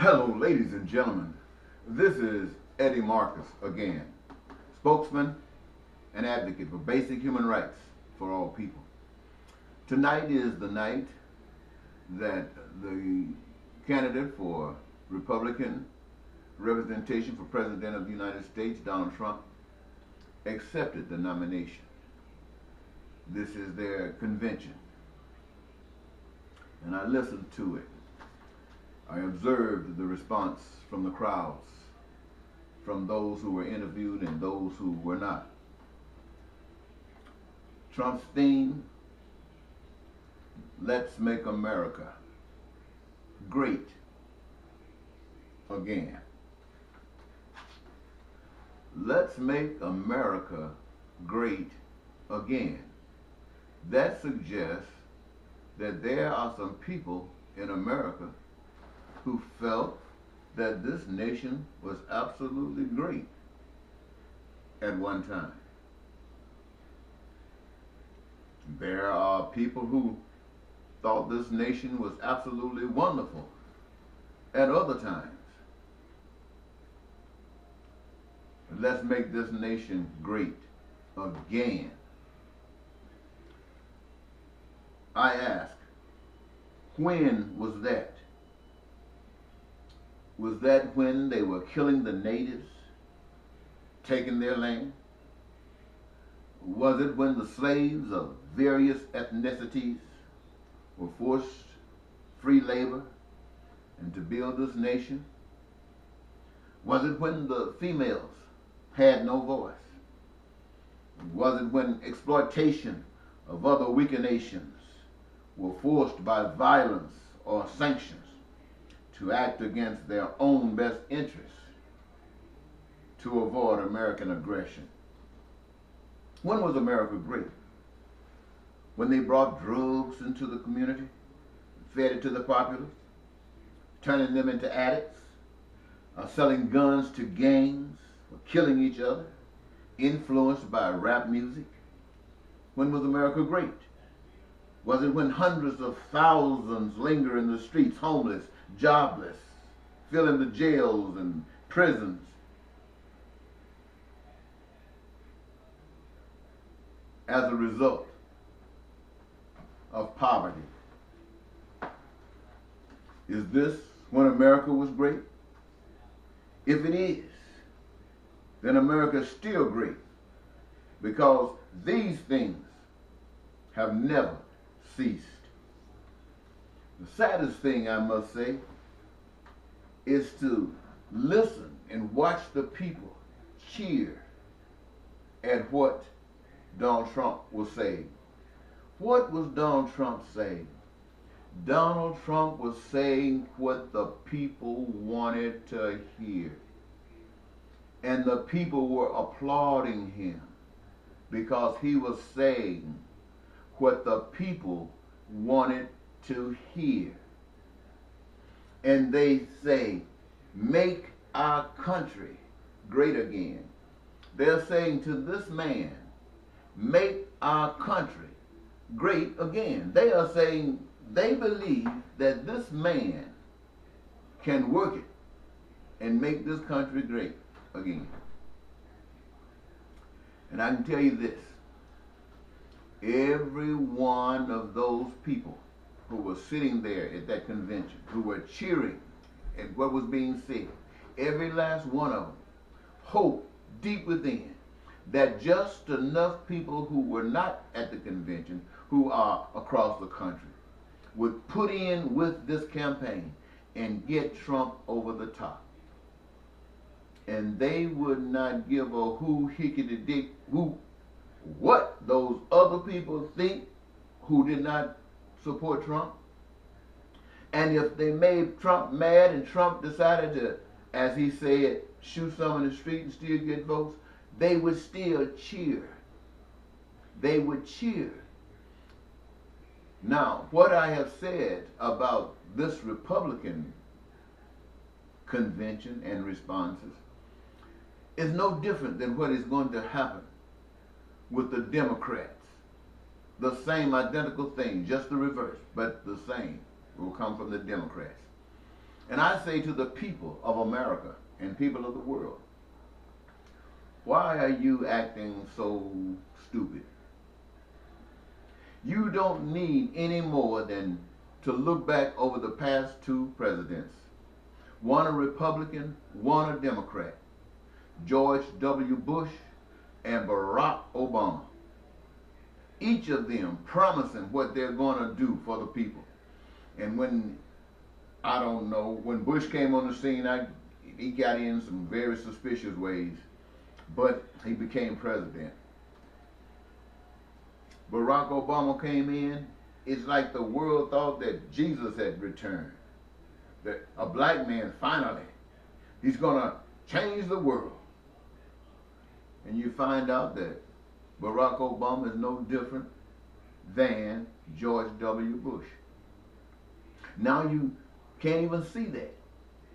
Hello, ladies and gentlemen. This is Eddie Marcus again, spokesman and advocate for basic human rights for all people. Tonight is the night that the candidate for Republican representation for President of the United States, Donald Trump, accepted the nomination. This is their convention. And I listened to it. I observed the response from the crowds, from those who were interviewed and those who were not. Trump's theme, let's make America great again. Let's make America great again. That suggests that there are some people in America who felt that this nation was absolutely great at one time. There are people who thought this nation was absolutely wonderful at other times. Let's make this nation great again. I ask, when was that? Was that when they were killing the natives, taking their land? Was it when the slaves of various ethnicities were forced free labor and to build this nation? Was it when the females had no voice? Was it when exploitation of other weaker nations were forced by violence or sanctions to act against their own best interests to avoid American aggression? When was America great? When they brought drugs into the community, fed it to the populace, turning them into addicts, selling guns to gangs, or killing each other, influenced by rap music? When was America great? Was it when hundreds of thousands linger in the streets, homeless, jobless, filling the jails and prisons? As a result of poverty. Is this when America was great? If it is, then America is still great, because these things have never ceased. The saddest thing, I must say, is to listen and watch the people cheer at what Donald Trump was saying. What was Donald Trump saying? Donald Trump was saying what the people wanted to hear. And the people were applauding him because he was saying what the people wanted to hear. And they say, make our country great again. They're saying to this man, make our country great again. They are saying they believe that this man can work it and make this country great again. And I can tell you this, every one of those people who were sitting there at that convention, who were cheering at what was being said, every last one of them hoped deep within that just enough people who were not at the convention, who are across the country, would put in with this campaign and get Trump over the top. And they would not give a who, hickety dick, who, what those other people think who did not support Trump. And if they made Trump mad and Trump decided to, as he said, shoot some in the street and still get votes, they would still cheer. They would cheer. Now, what I have said about this Republican convention and responses is no different than what is going to happen with the Democrats. The same identical thing, just the reverse, but the same will come from the Democrats. And I say to the people of America and people of the world, why are you acting so stupid? You don't need any more than to look back over the past two presidents. One a Republican, one a Democrat. George W. Bush and Barack Obama. Each of them promising what they're going to do for the people. And when, I don't know, when Bush came on the scene, he got in some very suspicious ways, but he became president. Barack Obama came in, it's like the world thought that Jesus had returned. That a black man, finally, he's going to change the world. And you find out that Barack Obama is no different than George W. Bush. Now you can't even see that.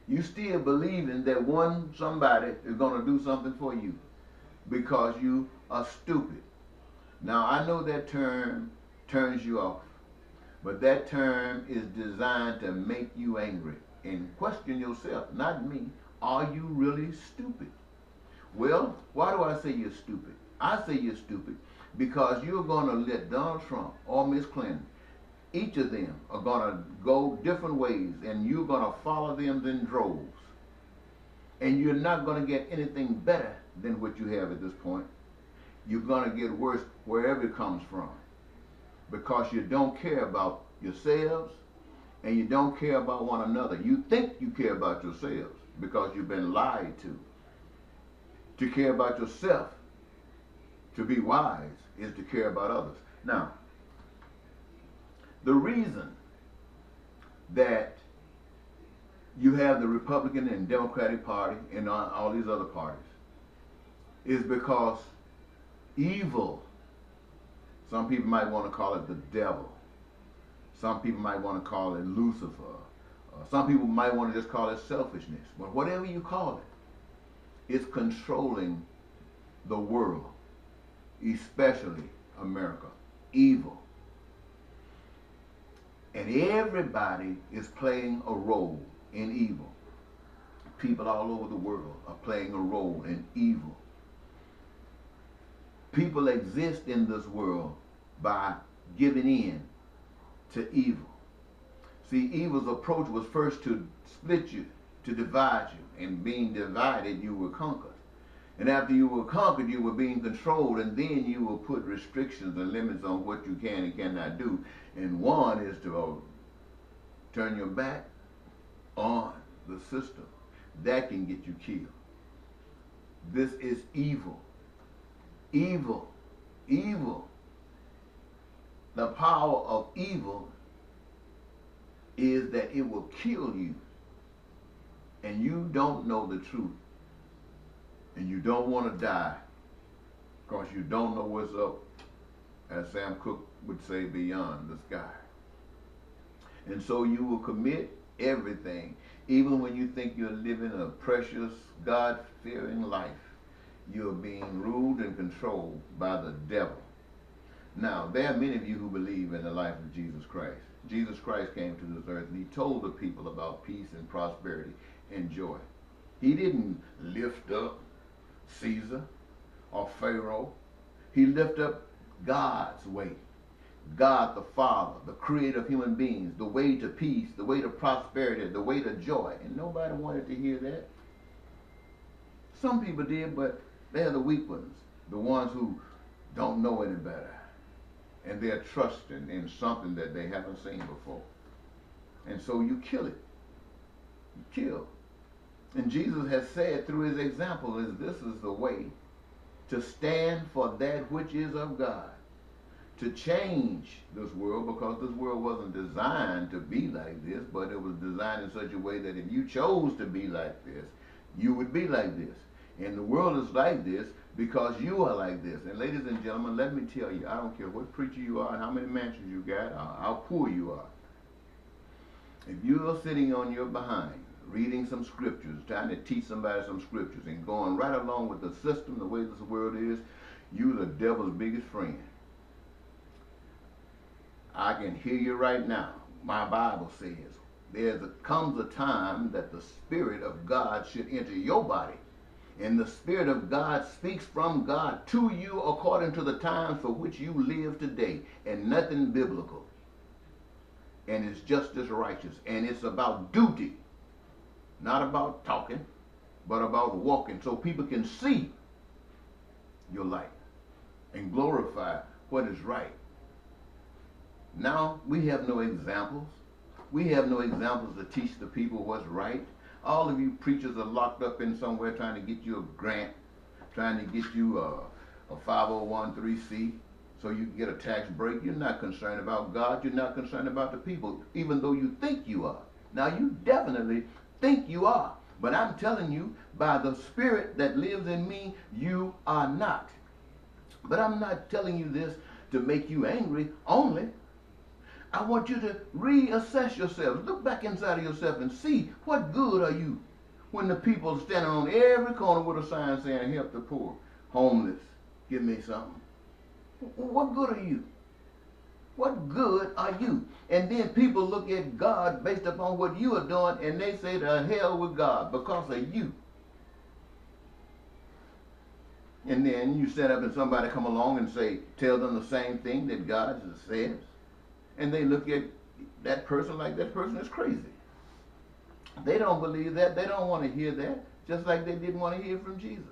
You still believing that somebody is going to do something for you because you are stupid. Now I know that term turns you off, but that term is designed to make you angry and question yourself, not me. Are you really stupid? Well, why do I say you're stupid? I say you're stupid because you're going to let Donald Trump or Miss Clinton, each of them are going to go different ways, and you're going to follow them in droves. And you're not going to get anything better than what you have at this point. You're going to get worse wherever it comes from, because you don't care about yourselves and you don't care about one another. You think you care about yourselves because you've been lied to. To care about yourself, to be wise, is to care about others. Now, the reason that you have the Republican and Democratic Party and all these other parties is because evil, some people might want to call it the devil, some people might want to call it Lucifer, some people might want to just call it selfishness, but whatever you call it, it's controlling the world, especially America. Evil. And everybody is playing a role in evil. People all over the world are playing a role in evil. People exist in this world by giving in to evil. See, evil's approach was first to split you, to divide you, and being divided, you were conquered. And after you were conquered, you were being controlled, and then you will put restrictions and limits on what you can and cannot do. And one is to turn your back on the system. That can get you killed. This is evil. Evil. Evil. The power of evil is that it will kill you. And you don't know the truth. And you don't want to die because you don't know what's up, as Sam Cooke would say, beyond the sky. And so you will commit everything, even when you think you're living a precious, God-fearing life. You're being ruled and controlled by the devil. Now, there are many of you who believe in the life of Jesus Christ. Jesus Christ came to this earth and he told the people about peace and prosperity and joy. He didn't lift up Caesar or Pharaoh. He lifted up God's way. God the Father, the creator of human beings, the way to peace, the way to prosperity, the way to joy. And nobody wanted to hear that. Some people did, but they're the weak ones, the ones who don't know any better. And they're trusting in something that they haven't seen before. And so you kill it. You kill. And Jesus has said through his example is this is the way to stand for that which is of God. To change this world, because this world wasn't designed to be like this, but it was designed in such a way that if you chose to be like this, you would be like this. And the world is like this because you are like this. And ladies and gentlemen, let me tell you, I don't care what preacher you are and how many mansions you got, or how poor you are. If you are sitting on your behind, reading some scriptures, trying to teach somebody some scriptures, and going right along with the system, the way this world is, you're the devil's biggest friend. I can hear you right now. My Bible says, comes a time that the Spirit of God should enter your body. And the Spirit of God speaks from God to you according to the times for which you live today. And nothing biblical. And it's just as righteous. And it's about duty. Not about talking, but about walking. So people can see your light and glorify what is right. Now, we have no examples. We have no examples to teach the people what's right. All of you preachers are locked up in somewhere trying to get you a grant, trying to get you a 501c so you can get a tax break. You're not concerned about God. You're not concerned about the people, even though you think you are. Now, you definitely think you are. But I'm telling you, by the Spirit that lives in me, you are not. But I'm not telling you this to make you angry only. I want you to reassess yourself. Look back inside of yourself and see what good are you when the people are standing on every corner with a sign saying, help the poor, homeless, give me something. What good are you? What good are you? And then people look at God based upon what you are doing and they say to hell with God because of you. And then you stand up and somebody come along and say, tell them the same thing that God says. And they look at that person like that person is crazy. They don't believe that. They don't want to hear that. Just like they didn't want to hear from Jesus.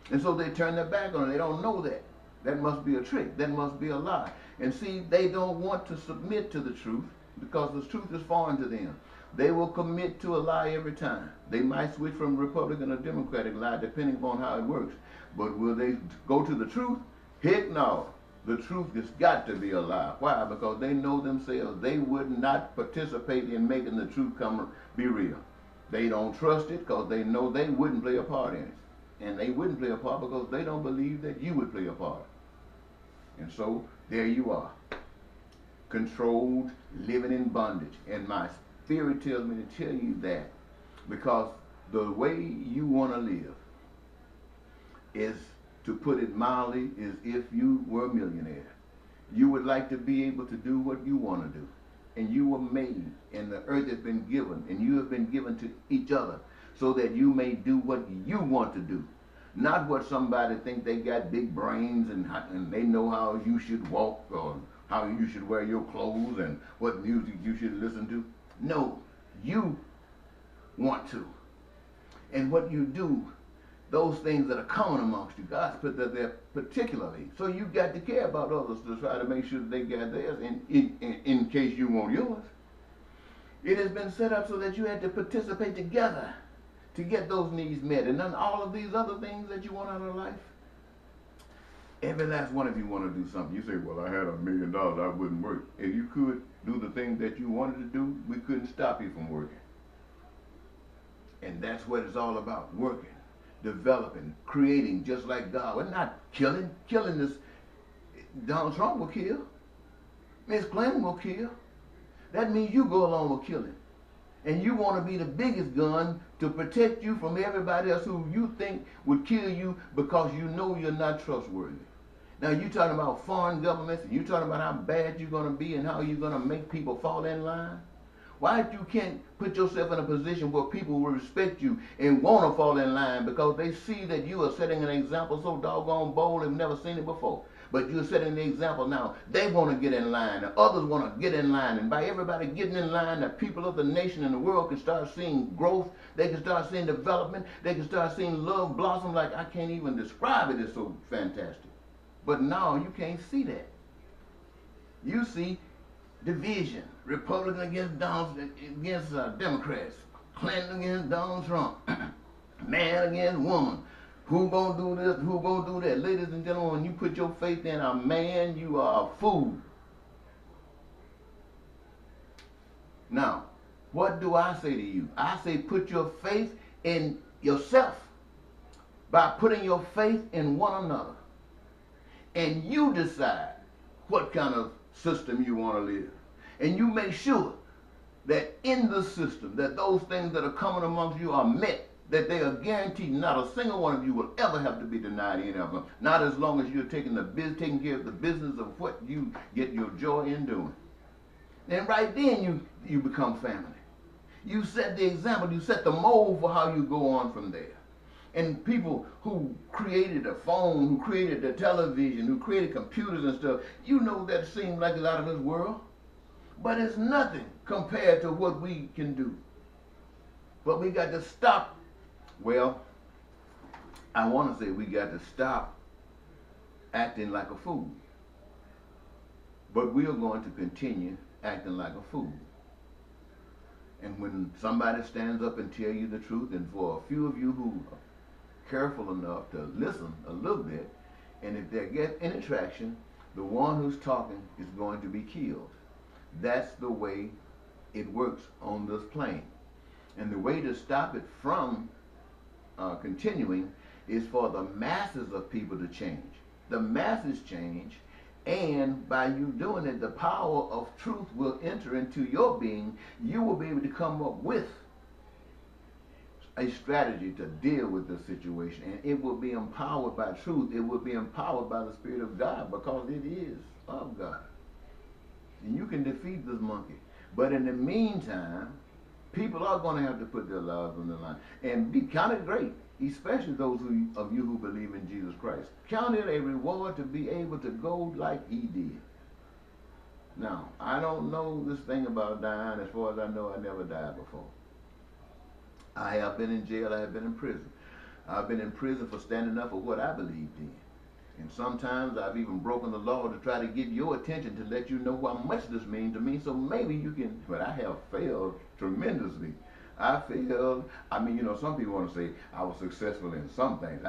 And so they turn their back on it. They don't know that. That must be a trick. That must be a lie. And see, they don't want to submit to the truth because the truth is foreign to them. They will commit to a lie every time. They might switch from Republican or Democratic lie depending upon how it works. But will they go to the truth? Heck no. The truth has got to be a lie. Why? Because they know themselves. They would not participate in making the truth be real. They don't trust it because they know they wouldn't play a part in it. And they wouldn't play a part because they don't believe that you would play a part. And so there you are. Controlled, living in bondage. And my theory tells me to tell you that because the way you want to live is, to put it mildly, is if you were a millionaire. You would like to be able to do what you want to do. And you were made, and the earth has been given, and you have been given to each other so that you may do what you want to do. Not what somebody think they got big brains and they know how you should walk or how you should wear your clothes and what music you should listen to. No, you want to. And what you do, those things that are common amongst you, God's put that there particularly. So you got to care about others to try to make sure that they got theirs in case you want yours. It has been set up so that you had to participate together to get those needs met. And then all of these other things that you want out of life, every last one of you want to do something. You say, well, I had $1 million, I wouldn't work. If you could do the thing that you wanted to do, we couldn't stop you from working. And that's what it's all about, working, developing, creating, just like God. We're not killing. Killing this, Donald Trump will kill. Miss Clinton will kill. That means you go along with killing. And you want to be the biggest gun to protect you from everybody else who you think would kill you because you know you're not trustworthy. Now you're talking about foreign governments and you're talking about how bad you're going to be and how you're going to make people fall in line. Why you can't put yourself in a position where people will respect you and want to fall in line because they see that you are setting an example so doggone bold they've never seen it before. But you're setting the example now. They want to get in line. And others want to get in line. And by everybody getting in line, the people of the nation and the world can start seeing growth. They can start seeing development. They can start seeing love blossom like I can't even describe it. It's so fantastic. But now you can't see that. You see division. Republican against Democrats. Clinton against Donald Trump. Man against woman. Who gonna do this? Who gonna do that? Ladies and gentlemen, when you put your faith in a man, you are a fool. Now, what do I say to you? I say put your faith in yourself by putting your faith in one another. And you decide what kind of system you want to live. And you make sure that in the system, that those things that are coming amongst you are met, that they are guaranteed. Not a single one of you will ever have to be denied any of them. Not as long as you're taking care of the business of what you get your joy in doing. And right then you become family. You set the example, you set the mold for how you go on from there. And people who created a phone, who created the television, who created computers and stuff, you know that seems like it's out of this world. But it's nothing compared to what we can do. But we got to stop. Well, I want to say we got to stop acting like a fool. But we are going to continue acting like a fool. And when somebody stands up and tell you the truth, and for a few of you who are careful enough to listen a little bit, and if they get any traction, the one who's talking is going to be killed. That's the way it works on this plane. And the way to stop it from continuing is for the masses of people to change. The masses change, and by you doing it, the power of truth will enter into your being. You will be able to come up with a strategy to deal with the situation, and it will be empowered by truth. It will be empowered by the Spirit of God, because it is of God. And you can defeat this monkey. But in the meantime, people are going to have to put their lives on the line and be counted great, especially those of you who believe in Jesus Christ. Count it a reward to be able to go like he did. Now, I don't know this thing about dying. As far as I know, I never died before. I have been in jail. I have been in prison. I've been in prison for standing up for what I believed in. And sometimes I've even broken the law to try to get your attention, to let you know how much this means to me, so maybe you can. But I have failed tremendously. I failed. I mean, some people want to say I was successful in some things.